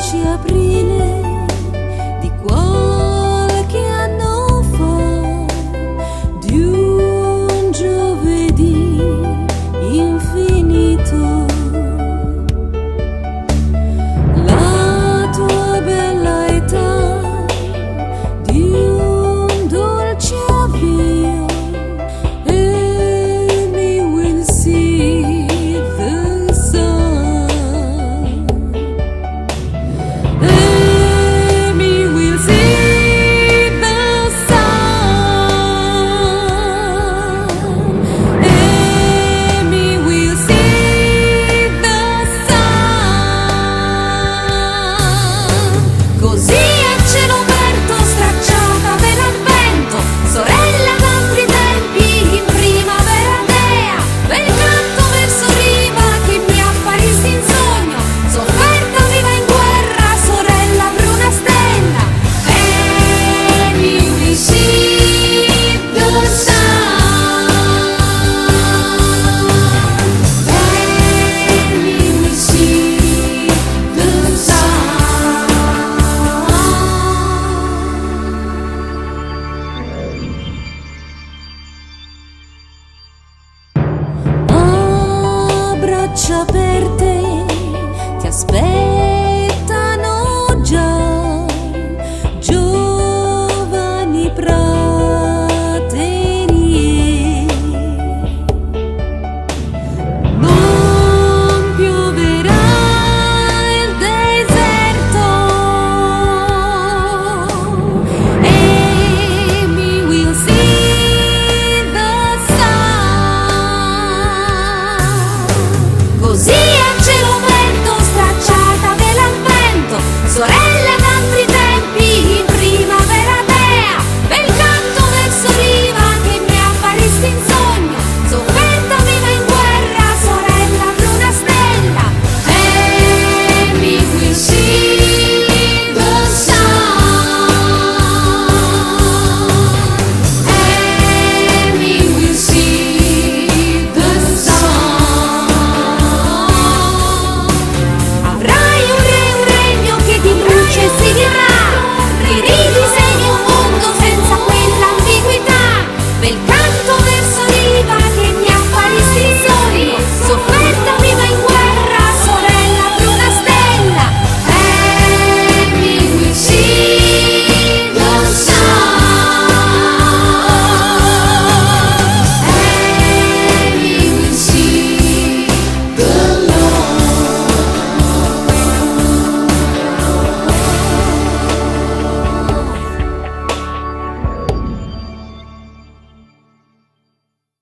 12 aprile di qualche anno fa, di un giovedì infinito. La tua bella età di un dolce avvio, and we will see the sun, and we will see the sun, and we will see the sun. Così a cielo aperto, stracciata dell'avvento, sorella d'altri tempi in primavera dea, bel canto verso riva che mi apparisse in sogno, sofferta viva in guerra, sorella bruna stella. And we will see the sun, and we will see the sun. A braccia aperte ti aspetto